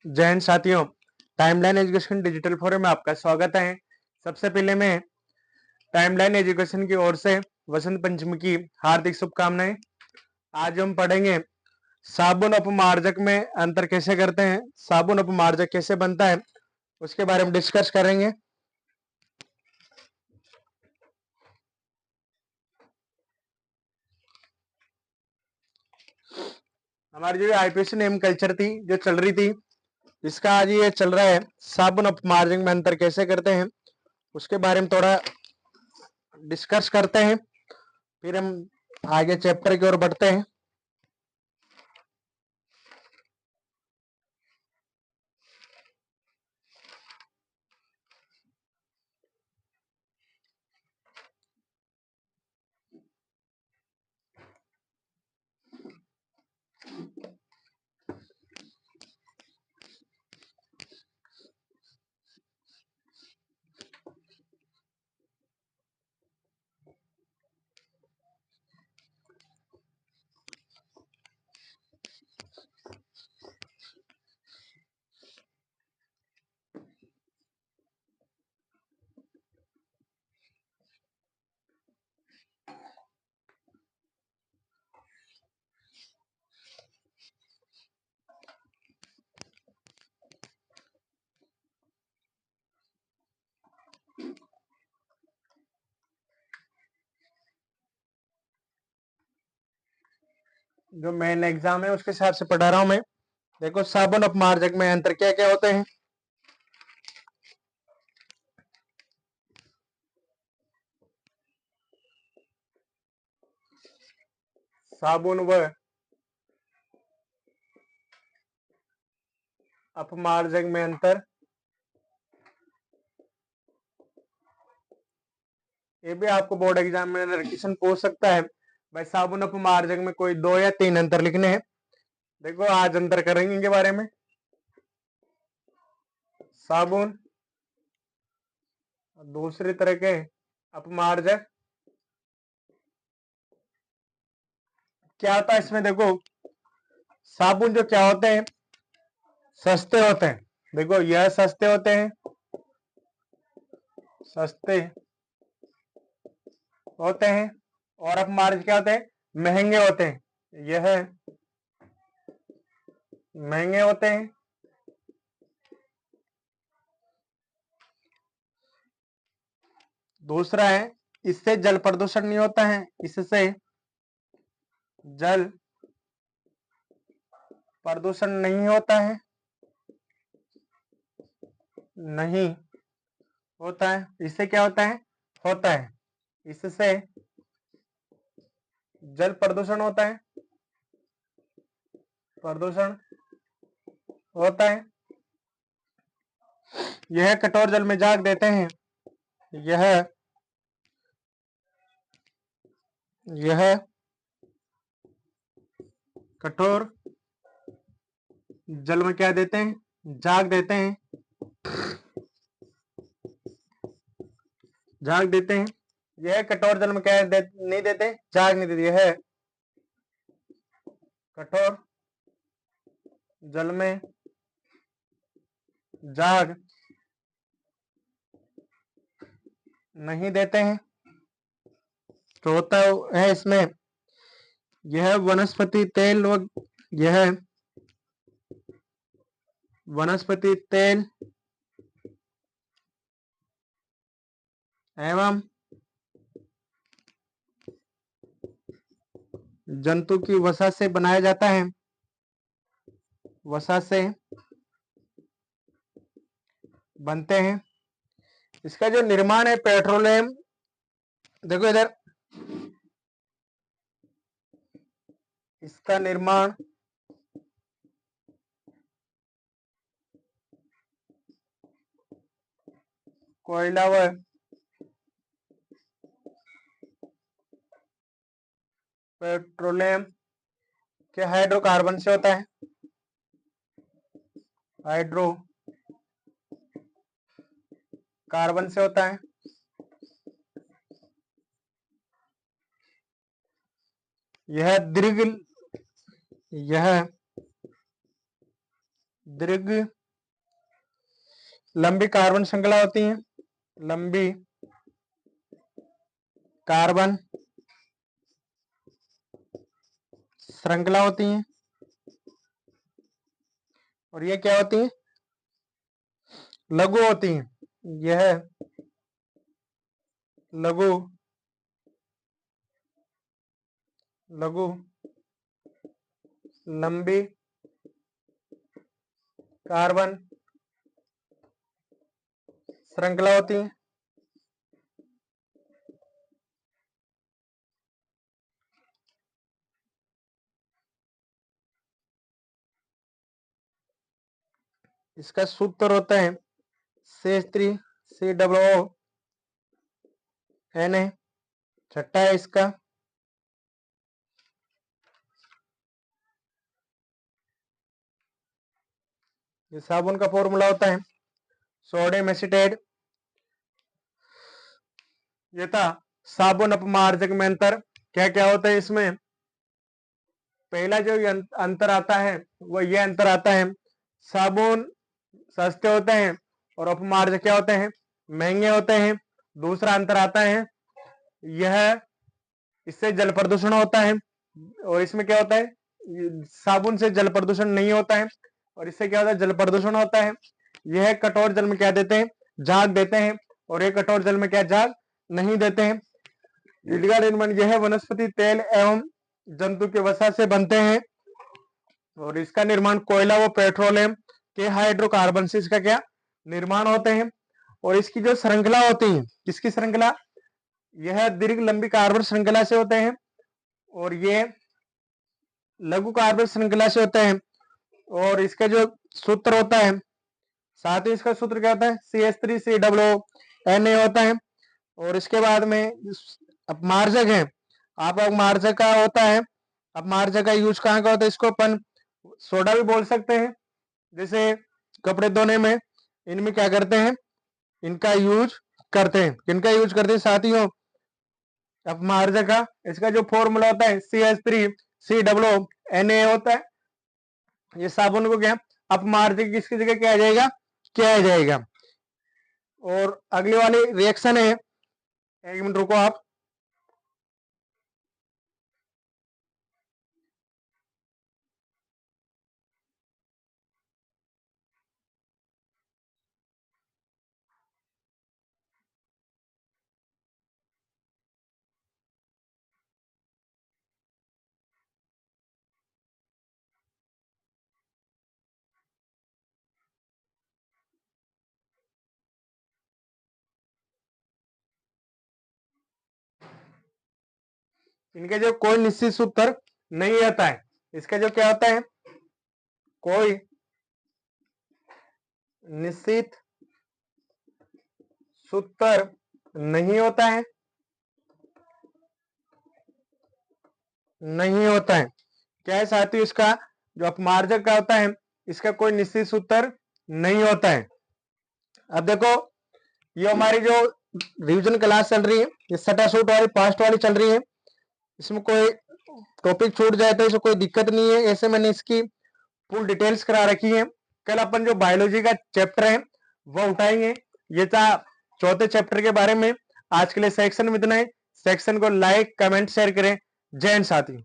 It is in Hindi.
जय हिंद साथियों, टाइमलाइन एजुकेशन डिजिटल फोरम में आपका स्वागत है। सबसे पहले मैं टाइमलाइन एजुकेशन की ओर से वसंत पंचमी की हार्दिक शुभकामनाएं। आज हम पढ़ेंगे साबुन अपमार्जक में अंतर कैसे करते हैं, साबुन अपमार्जक कैसे बनता है, उसके बारे में डिस्कस करेंगे। हमारी जो आईपीएससी नेम कल्चर थी जो चल रही थी, इसका आज ये चल रहा है साबुन अपमार्जक में अंतर कैसे करते हैं, उसके बारे में थोड़ा डिस्कस करते हैं, फिर हम आगे चैप्टर की ओर बढ़ते हैं। जो मेन एग्जाम है उसके हिसाब से पढ़ा रहा हूं मैं। देखो, साबुन अपमार्जक में अंतर क्या क्या होते हैं। साबुन व अपमार्जक में अंतर, ये भी आपको बोर्ड एग्जाम में क्वेश्चन पूछ सकता है। भाई, साबुन अपमार्जक में कोई 2 या 3 अंतर लिखने हैं। देखो, आज अंतर करेंगे इनके बारे में। साबुन, दूसरी तरह के अपमार्जक। क्या होता है इसमें, देखो साबुन जो क्या होते हैं, सस्ते होते हैं। देखो, यह सस्ते होते हैं, सस्ते होते हैं। और अपमार्जक क्या होते हैं, महंगे होते हैं। यह महंगे होते हैं। दूसरा है, इससे जल प्रदूषण नहीं होता है, इससे जल प्रदूषण नहीं होता है, नहीं होता है। इससे क्या होता है, होता है। इससे जल प्रदूषण होता है, प्रदूषण होता है। यह कठोर जल में झाग देते हैं। यह कठोर जल में क्या देते हैं, झाग देते हैं, झाग देते हैं। यह कठोर जल में क्या नहीं देते, झाग नहीं देते। यह कठोर जल में झाग नहीं देते हैं। तो होता है इसमें यह वनस्पति तेल यह वनस्पति तेल एवं जंतु की वसा से बनाया जाता है। वसा से बनते हैं। इसका जो निर्माण है पेट्रोलियम, देखो इधर, इसका निर्माण कोयला व पेट्रोलियम के हाइड्रोकार्बन से होता है। हाइड्रोकार्बन से होता है। यह दीर्घ लंबी कार्बन श्रृंखला होती है, लंबी कार्बन श्रृंखला होती है। और ये क्या होती है? लघु होती है। यह लघु लंबी कार्बन श्रृंखला होती है। इसका सूत्र होता है CH3COO Na। छठा है इसका ये साबुन का फॉर्मूला होता है सोडियम एसीटेट। ये था साबुन अपमार्जक में अंतर। क्या क्या होता है इसमें? पहला जो अंतर आता है वो ये अंतर आता है, साबुन सस्ते होते हैं और अपमार्जक क्या होते हैं? महंगे होते हैं। दूसरा अंतर आता है यह इससे जल प्रदूषण होता है और इसमें क्या होता है? साबुन से जल प्रदूषण नहीं होता है और इससे क्या होता है? जल प्रदूषण होता है। यह कठोर जल में क्या देते हैं? झाग देते हैं और ये कठोर जल में क्या झाग नहीं देते हैं। इल्गा निर्माण यह वनस्पति तेल एवं जंतु के वसा से बनते हैं और इसका निर्माण कोयला व पेट्रोलियम के हाइड्रोकार्बन से इसका क्या निर्माण होते हैं। और इसकी जो श्रृंखला होती है, किसकी श्रृंखला? यह दीर्घ लंबी कार्बन श्रृंखला से होते हैं और ये लघु कार्बन श्रृंखला से होते हैं। और इसका जो सूत्र होता है, साथ ही इसका सूत्र क्या होता है? CH3COO होता है। और इसके बाद में अपमार्जक है, आप अपमार्जक का होता है, अपमार्जक का यूज कहाँ का होता है? इसको अपन सोडा भी बोल सकते हैं। जैसे कपड़े धोने में इनमें क्या करते हैं? इनका यूज करते हैं। किनका यूज करते हैं साथियों? अपमार्जक का। इसका जो फॉर्मूला होता है CH3COO होता है। ये साबुन को क्या अपमार्जक किसकी जगह क्या आ जाएगा? क्या आ जाएगा। और अगली वाली रिएक्शन है, एक मिनट रुको आप। इनके जो कोई निश्चित सूत्र नहीं आता है। इसका जो क्या होता है? कोई निश्चित सूत्र नहीं होता है, नहीं होता है। क्या है साथियों? इसका जो अपमार्जक का होता है इसका कोई निश्चित सूत्र नहीं होता है। अब देखो ये हमारी जो रिवीजन क्लास चल रही है, ये सटा सूट वाली पास्ट वाली चल रही है। इसमें कोई टॉपिक छूट जाए तो इसमें कोई दिक्कत नहीं है, ऐसे मैंने इसकी फुल डिटेल्स करा रखी है। कल अपन जो बायोलॉजी का चैप्टर है वो उठाएंगे। ये था चौथे चैप्टर के बारे में। आज के लिए सेक्शन में इतना ही। सेक्शन को लाइक कमेंट शेयर करें। जय हिंद साथी।